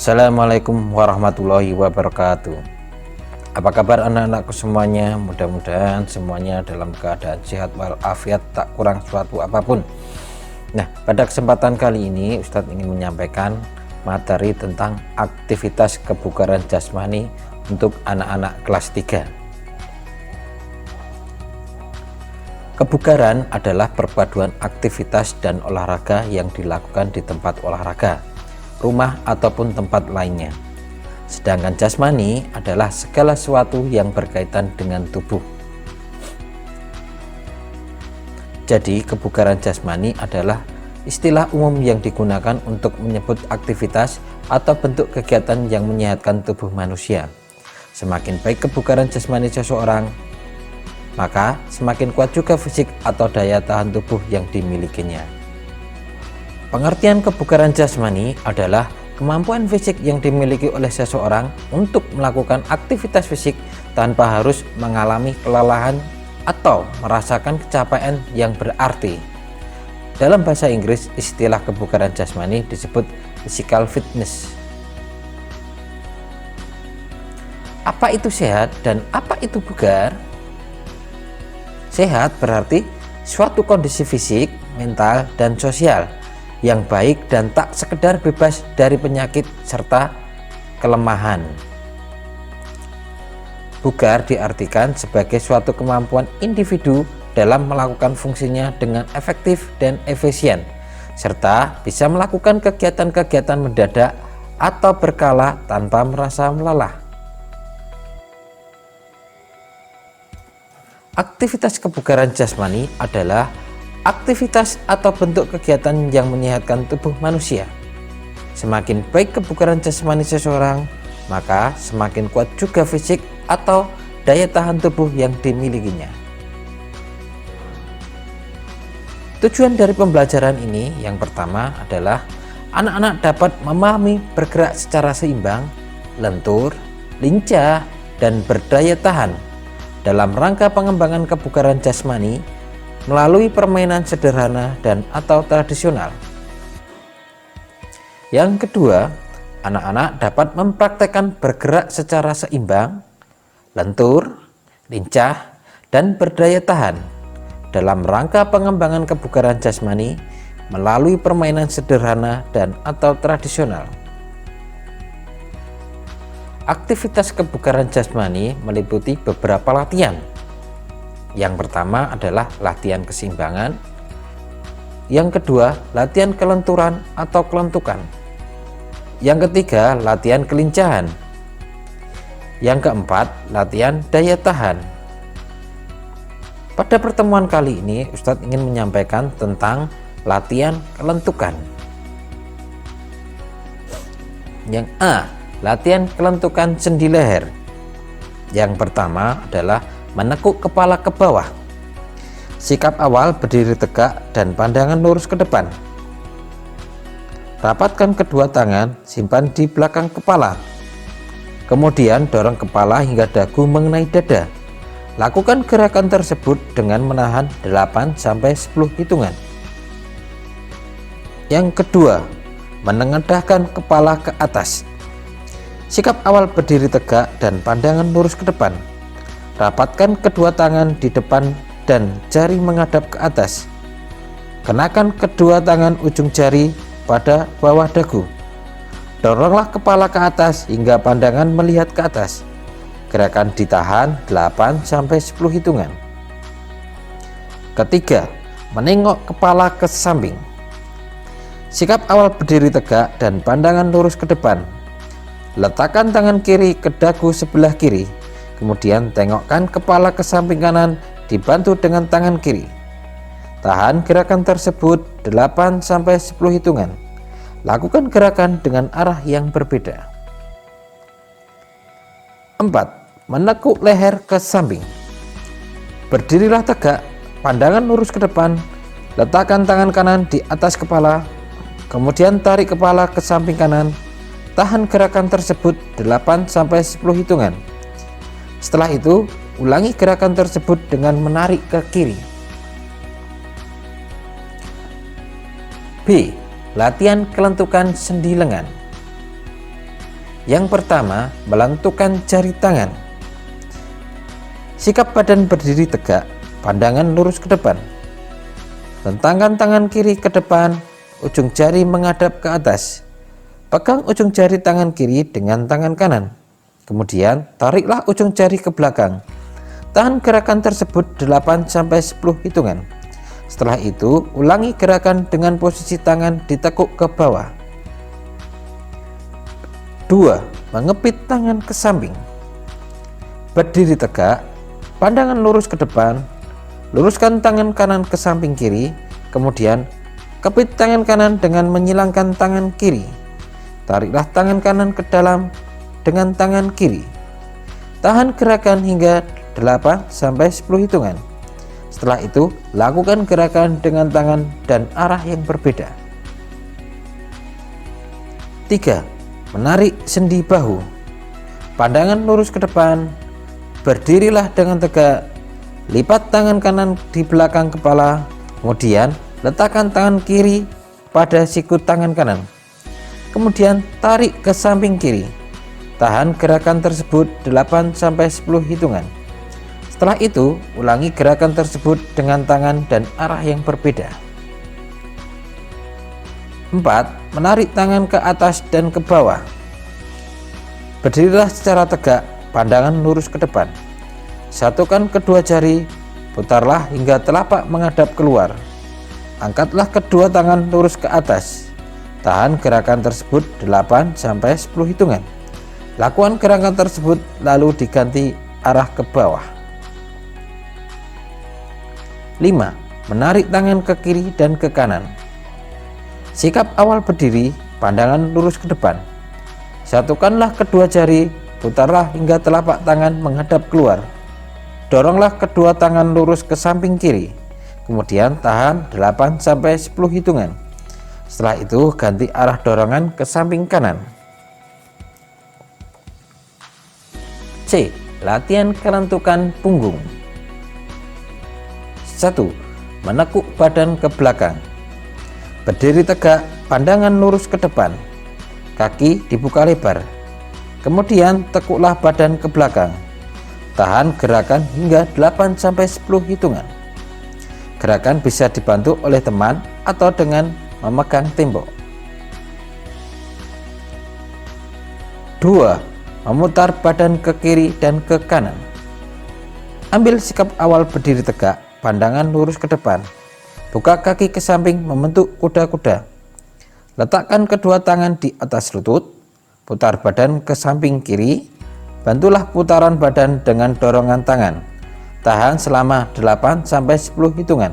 Assalamualaikum warahmatullahi wabarakatuh. Apa kabar anak-anakku semuanya? Mudah-mudahan semuanya dalam keadaan sehat walafiat, tak kurang suatu apapun. Nah, pada kesempatan kali ini Ustadz ingin menyampaikan materi tentang aktivitas kebugaran jasmani untuk anak-anak kelas 3. Kebugaran adalah perpaduan aktivitas dan olahraga yang dilakukan di tempat olahraga, rumah ataupun tempat lainnya. Sedangkan jasmani adalah segala sesuatu yang berkaitan dengan tubuh. Jadi kebugaran jasmani adalah istilah umum yang digunakan untuk menyebut aktivitas atau bentuk kegiatan yang menyehatkan tubuh manusia. Semakin baik kebugaran jasmani seseorang, maka semakin kuat juga fisik atau daya tahan tubuh yang dimilikinya. Pengertian kebugaran jasmani adalah kemampuan fisik yang dimiliki oleh seseorang untuk melakukan aktivitas fisik tanpa harus mengalami kelelahan atau merasakan capaian yang berarti. Dalam bahasa Inggris, istilah kebugaran jasmani disebut physical fitness. Apa itu sehat dan apa itu bugar? Sehat berarti suatu kondisi fisik, mental, dan sosial yang baik dan tak sekedar bebas dari penyakit serta kelemahan. Bugar diartikan sebagai suatu kemampuan individu dalam melakukan fungsinya dengan efektif dan efisien, serta bisa melakukan kegiatan-kegiatan mendadak atau berkala tanpa merasa lelah. Aktivitas kebugaran jasmani adalah aktivitas atau bentuk kegiatan yang menyehatkan tubuh manusia. Semakin baik kebugaran jasmani seseorang, maka semakin kuat juga fisik atau daya tahan tubuh yang dimilikinya. Tujuan dari pembelajaran ini yang pertama adalah anak-anak dapat memahami bergerak secara seimbang, lentur, lincah, dan berdaya tahan dalam rangka pengembangan kebugaran jasmani melalui permainan sederhana dan atau tradisional. Yang kedua, anak-anak dapat mempraktekkan bergerak secara seimbang, lentur, lincah, dan berdaya tahan dalam rangka pengembangan kebugaran jasmani melalui permainan sederhana dan atau tradisional. Aktivitas kebugaran jasmani meliputi beberapa latihan. Yang pertama adalah latihan keseimbangan. Yang kedua, latihan kelenturan atau kelentukan. Yang ketiga, latihan kelincahan. Yang keempat, latihan daya tahan. Pada pertemuan kali ini, Ustadz ingin menyampaikan tentang latihan kelentukan. Yang A, latihan kelentukan sendi leher. Yang pertama adalah menekuk kepala ke bawah. Sikap awal berdiri tegak dan pandangan lurus ke depan. Rapatkan kedua tangan, simpan di belakang kepala. Kemudian dorong kepala hingga dagu mengenai dada. Lakukan gerakan tersebut dengan menahan 8-10 hitungan. Yang kedua, menengadahkan kepala ke atas. Sikap awal berdiri tegak dan pandangan lurus ke depan. Rapatkan kedua tangan di depan dan jari menghadap ke atas. Kenakan kedua tangan ujung jari pada bawah dagu. Doronglah kepala ke atas hingga pandangan melihat ke atas. Gerakan ditahan 8-10 hitungan. Ketiga, menengok kepala ke samping. Sikap awal berdiri tegak dan pandangan lurus ke depan. Letakkan tangan kiri ke dagu sebelah kiri. Kemudian tengokkan kepala ke samping kanan dibantu dengan tangan kiri. Tahan gerakan tersebut 8-10 hitungan. Lakukan gerakan dengan arah yang berbeda. 4. Menekuk leher ke samping. Berdirilah tegak, pandangan lurus ke depan. Letakkan tangan kanan di atas kepala. Kemudian tarik kepala ke samping kanan. Tahan gerakan tersebut 8-10 hitungan. Setelah itu, ulangi gerakan tersebut dengan menarik ke kiri. B. Latihan kelentukan sendi lengan. Yang pertama, melantungkan jari tangan. Sikap badan berdiri tegak, pandangan lurus ke depan. Rentangkan tangan kiri ke depan, ujung jari menghadap ke atas. Pegang ujung jari tangan kiri dengan tangan kanan. Kemudian tariklah ujung jari ke belakang. Tahan gerakan tersebut 8-10 hitungan. Setelah itu, ulangi gerakan dengan posisi tangan ditekuk ke bawah. 2. Mengepit tangan ke samping. Berdiri tegak, pandangan lurus ke depan. Luruskan tangan kanan ke samping kiri, kemudian kepit tangan kanan dengan menyilangkan tangan kiri. Tariklah tangan kanan ke dalam dengan tangan kiri. Tahan gerakan hingga 8-10 hitungan. Setelah itu, lakukan gerakan dengan tangan dan arah yang berbeda. 3. Menarik sendi bahu. Pandangan lurus ke depan. Berdirilah dengan tegak. Lipat tangan kanan di belakang kepala. Kemudian letakkan tangan kiri pada siku tangan kanan. Kemudian tarik ke samping kiri. Tahan gerakan tersebut 8-10 hitungan. Setelah itu, ulangi gerakan tersebut dengan tangan dan arah yang berbeda. 4. Menarik tangan ke atas dan ke bawah. Berdirilah secara tegak, pandangan lurus ke depan. Satukan kedua jari, putarlah hingga telapak menghadap keluar. Angkatlah kedua tangan lurus ke atas. Tahan gerakan tersebut 8-10 hitungan. Lakukan gerakan tersebut lalu diganti arah ke bawah. 5. Menarik tangan ke kiri dan ke kanan. Sikap awal berdiri, pandangan lurus ke depan. Satukanlah kedua jari, putarlah hingga telapak tangan menghadap keluar. Doronglah kedua tangan lurus ke samping kiri. Kemudian tahan 8-10 hitungan. Setelah itu ganti arah dorongan ke samping kanan. C. Latihan kelentukan punggung. 1. Menekuk badan ke belakang. Berdiri tegak, pandangan lurus ke depan. Kaki dibuka lebar. Kemudian tekuklah badan ke belakang. Tahan gerakan hingga 8-10 hitungan. Gerakan bisa dibantu oleh teman atau dengan memegang tembok. 2. Memutar badan ke kiri dan ke kanan. Ambil sikap awal berdiri tegak, pandangan lurus ke depan. Buka kaki ke samping membentuk kuda-kuda. Letakkan kedua tangan di atas lutut. Putar badan ke samping kiri. Bantulah putaran badan dengan dorongan tangan. Tahan selama 8-10 hitungan.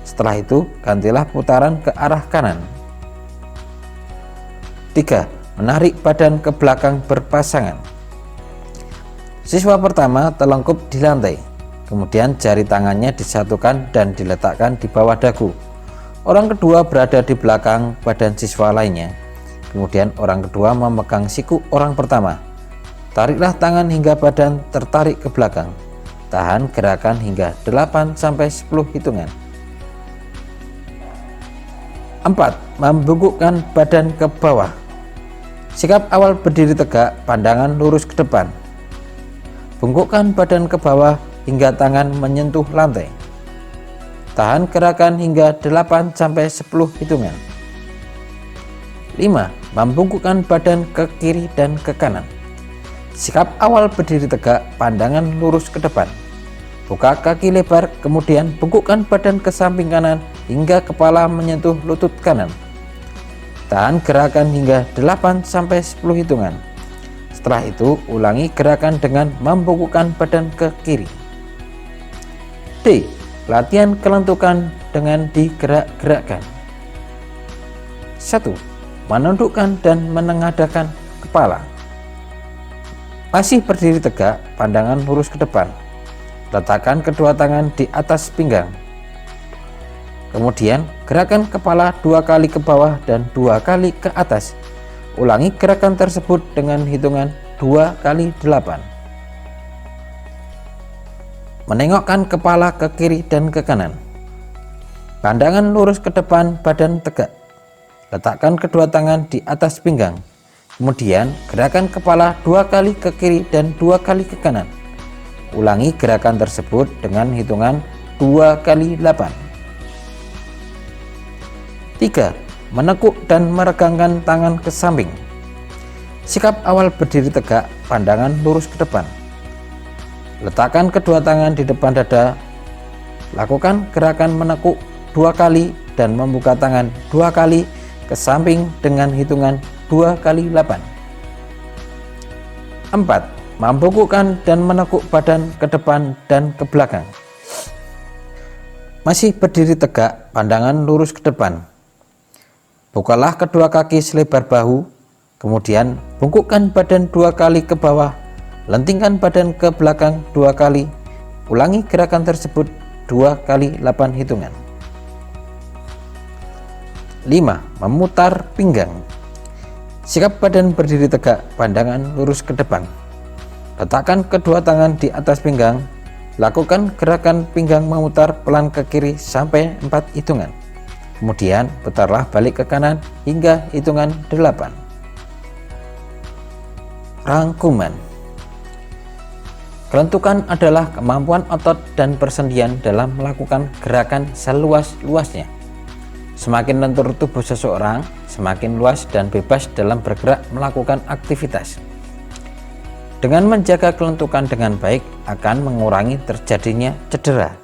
Setelah itu, gantilah putaran ke arah kanan. 3. Menarik badan ke belakang berpasangan. Siswa pertama telungkup di lantai. Kemudian jari tangannya disatukan dan diletakkan di bawah dagu. Orang kedua berada di belakang badan siswa lainnya. Kemudian orang kedua memegang siku orang pertama. Tariklah tangan hingga badan tertarik ke belakang. Tahan gerakan hingga 8-10 hitungan. 4. Membungkukkan badan ke bawah. Sikap awal berdiri tegak, pandangan lurus ke depan. Bungkukkan badan ke bawah hingga tangan menyentuh lantai. Tahan gerakan hingga 8-10 hitungan. 5. Membungkukkan badan ke kiri dan ke kanan. Sikap awal berdiri tegak, pandangan lurus ke depan. Buka kaki lebar, kemudian bungkukkan badan ke samping kanan hingga kepala menyentuh lutut kanan. Tahan gerakan hingga 8-10 hitungan. Setelah itu, ulangi gerakan dengan membungkukkan badan ke kiri. D. Latihan kelentukan dengan digerak-gerakkan. 1. Menundukkan dan menengadahkan kepala. Masih berdiri tegak, pandangan lurus ke depan. Letakkan kedua tangan di atas pinggang. Kemudian gerakan kepala 2 kali ke bawah dan 2 kali ke atas. Ulangi gerakan tersebut dengan hitungan 2 kali 8. Menengokkan kepala ke kiri dan ke kanan. Pandangan lurus ke depan, badan tegak. Letakkan kedua tangan di atas pinggang. Kemudian gerakan kepala 2 kali ke kiri dan 2 kali ke kanan. Ulangi gerakan tersebut dengan hitungan 2 kali 8. 3. Menekuk dan meregangkan tangan ke samping. Sikap awal berdiri tegak, pandangan lurus ke depan. Letakkan kedua tangan di depan dada. Lakukan gerakan menekuk 2 kali dan membuka tangan 2 kali ke samping dengan hitungan 2 kali 8. 4. Membungkukkan dan menekuk badan ke depan dan ke belakang. Masih berdiri tegak, pandangan lurus ke depan. Bukalah kedua kaki selebar bahu, kemudian bungkukkan badan 2 kali ke bawah, lentingkan badan ke belakang 2 kali. Ulangi gerakan tersebut 2 kali 8 hitungan. 5. Memutar pinggang. Sikap badan berdiri tegak, pandangan lurus ke depan. Letakkan kedua tangan di atas pinggang. Lakukan gerakan pinggang memutar pelan ke kiri sampai 4 hitungan. Kemudian putarlah balik ke kanan hingga hitungan 8. Rangkuman. Kelentukan adalah kemampuan otot dan persendian dalam melakukan gerakan seluas-luasnya. Semakin lentur tubuh seseorang, semakin luas dan bebas dalam bergerak melakukan aktivitas. Dengan menjaga kelentukan dengan baik akan mengurangi terjadinya cedera.